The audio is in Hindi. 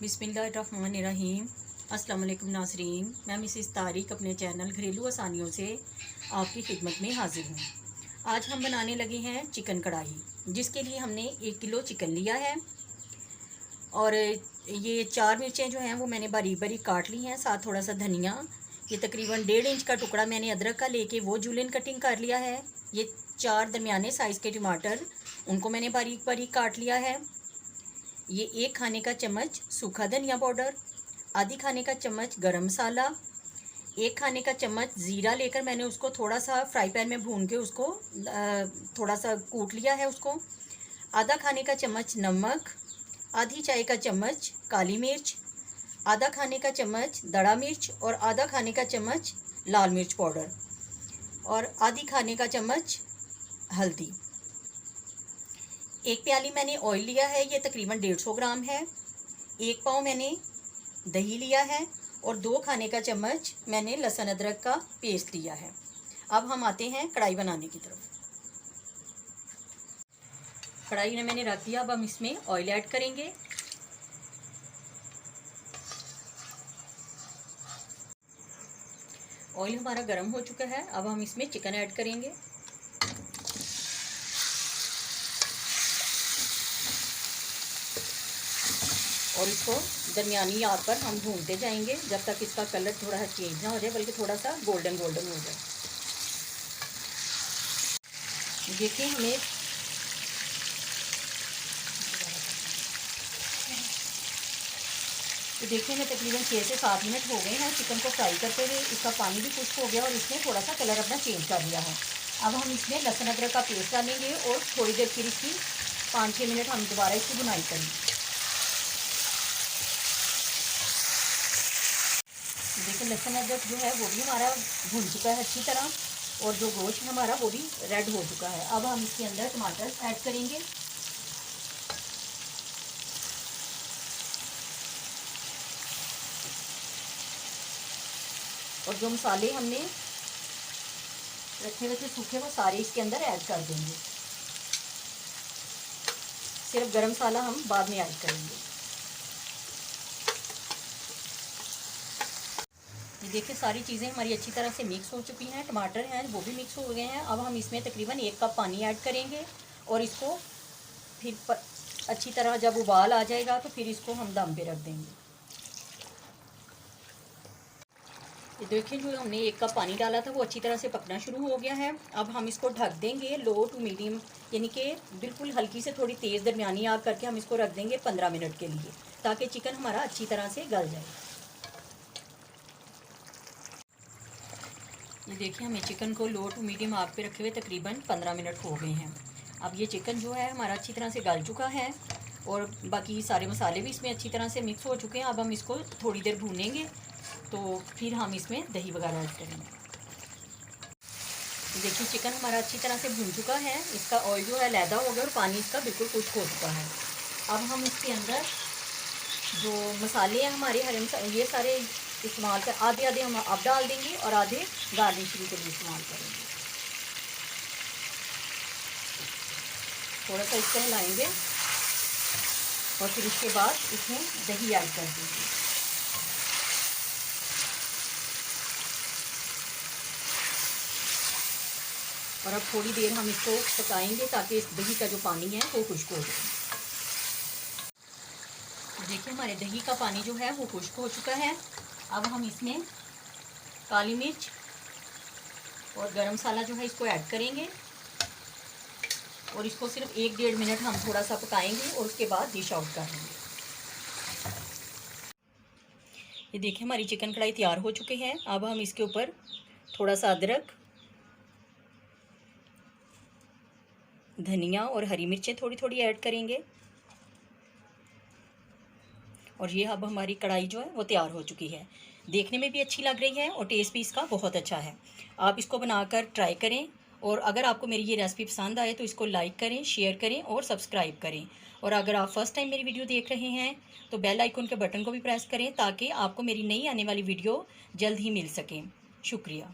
बिस्मिल्लाहिर्रहमानिर्रहीम। अस्सलाम वालेकुम नाज़रीन, मैं मिसिस तारिक अपने चैनल घरेलू आसानियों से आपकी खिदमत में हाजिर हूँ। आज हम बनाने लगे हैं चिकन कढ़ाई, जिसके लिए हमने 1 किलो चिकन लिया है और ये 4 मिर्चें जो हैं वो मैंने बारीक बारीक काट ली हैं, साथ थोड़ा सा धनिया। ये तकरीबन 1.5 इंच का टुकड़ा मैंने अदरक का लेके वो जूलियन कटिंग कर लिया है। ये 4 दरमियाने साइज़ के टमाटर, उनको मैंने बारीक बारीक काट लिया है। ये 1 खाने का चम्मच सूखा धनिया पाउडर, आधी खाने का चम्मच गरम मसाला, 1 खाने का चम्मच ज़ीरा लेकर मैंने उसको थोड़ा सा फ्राई पैन में भून के उसको थोड़ा सा कूट लिया है उसको, आधा खाने का चम्मच नमक, आधी चाय का चम्मच काली मिर्च, आधा खाने का चम्मच दड़ा मिर्च और आधा खाने का चम्मच लाल मिर्च पाउडर और आधी खाने का चम्मच हल्दी। 1 प्याली मैंने ऑयल लिया है, ये तकरीबन 150 ग्राम है। 1 पाव मैंने दही लिया है और 2 खाने का चम्मच मैंने लहसुन अदरक का पेस्ट लिया है। अब हम आते हैं कढ़ाई बनाने की तरफ। कढ़ाई ने मैंने रख दिया, अब हम इसमें ऑयल ऐड करेंगे। ऑयल हमारा गर्म हो चुका है, अब हम इसमें चिकन ऐड करेंगे। और इसको दरमियानी आंच पर हम भूनते जाएंगे जब तक इसका कलर थोड़ा सा चेंज ना हो जाए, बल्कि थोड़ा सा गोल्डन गोल्डन हो जाए। देखिए हमें तो देखिए हमें तकरीबन 6 से 7 मिनट हो गए हैं चिकन को फ्राई करते हुए। इसका पानी भी खुश्क हो गया और इसने थोड़ा सा कलर अपना चेंज कर लिया है। अब हम इसमें लहसुन अदरक का पेस्ट डालेंगे और थोड़ी देर फिर इसकी 5-6 मिनट हम दोबारा इसकी भुनाई करेंगे। देखिए लहसुन अदरक जो है वो भी हमारा भुन चुका है अच्छी तरह और जो गोश्त हमारा वो भी रेड हो चुका है। अब हम इसके अंदर टमाटर ऐड करेंगे और जो मसाले हमने रखे हुए थे सूखे वो सारे इसके अंदर ऐड कर देंगे। सिर्फ गरम मसाला हम बाद में ऐड करेंगे। ये देखिए सारी चीज़ें हमारी अच्छी तरह से मिक्स हो चुकी हैं, टमाटर हैं वो भी मिक्स हो गए हैं। अब हम इसमें तकरीबन 1 कप पानी ऐड करेंगे और इसको फिर अच्छी तरह जब उबाल आ जाएगा तो फिर इसको हम दम पे रख देंगे। ये देखिए जो हमने 1 कप पानी डाला था वो अच्छी तरह से पकना शुरू हो गया है। अब हम इसको ढक देंगे लो टू मीडियम, यानी कि बिल्कुल हल्की से थोड़ी तेज़ दरमियानी आग करके हम इसको रख देंगे 15 मिनट के लिए, ताकि चिकन हमारा अच्छी तरह से गल जाए। ये देखिए हमें चिकन को लो टू मीडियम आग पे रखे हुए तकरीबन 15 मिनट हो गए हैं। अब ये चिकन जो है हमारा अच्छी तरह से गल चुका है और बाकी सारे मसाले भी इसमें अच्छी तरह से मिक्स हो चुके हैं। अब हम इसको थोड़ी देर भूनेंगे तो फिर हम इसमें दही वगैरह ऐड करेंगे। देखिए चिकन हमारा अच्छी तरह से भून चुका है, इसका ऑयल जो है लैदा हो गया और पानी इसका बिल्कुल खुश्क हो चुका है। अब हम इसके अंदर जो मसाले हैं हमारे हरे ये सारे इस्तेमाल कर आधे हम अब डाल देंगे और आधे गार्निश के लिए इस्तेमाल करेंगे। थोड़ा सा इसको हिलाएंगे और फिर इसके बाद इसमें दही ऐड कर देंगे। और अब थोड़ी देर हम इसको पकाएंगे ताकि इस दही का जो पानी है वो खुश्क हो जाए। देखिए हमारे दही का पानी जो है वो खुश्क हो चुका है। अब हम इसमें काली मिर्च और गरम मसाला जो है इसको ऐड करेंगे और इसको सिर्फ 1-1.5 मिनट हम थोड़ा सा पकाएंगे और उसके बाद डिश आउट कर देंगे। ये देखिए हमारी चिकन कढ़ाई तैयार हो चुके हैं। अब हम इसके ऊपर थोड़ा सा अदरक, धनिया और हरी मिर्चें थोड़ी थोड़ी ऐड करेंगे और ये अब हमारी कढ़ाई जो है वो तैयार हो चुकी है। देखने में भी अच्छी लग रही है और टेस्ट भी इसका बहुत अच्छा है। आप इसको बनाकर ट्राई करें और अगर आपको मेरी ये रेसिपी पसंद आए तो इसको लाइक करें, शेयर करें और सब्सक्राइब करें। और अगर आप फर्स्ट टाइम मेरी वीडियो देख रहे हैं तो बेल आइकन के बटन को भी प्रेस करें ताकि आपको मेरी नई आने वाली वीडियो जल्द ही मिल सके। शुक्रिया।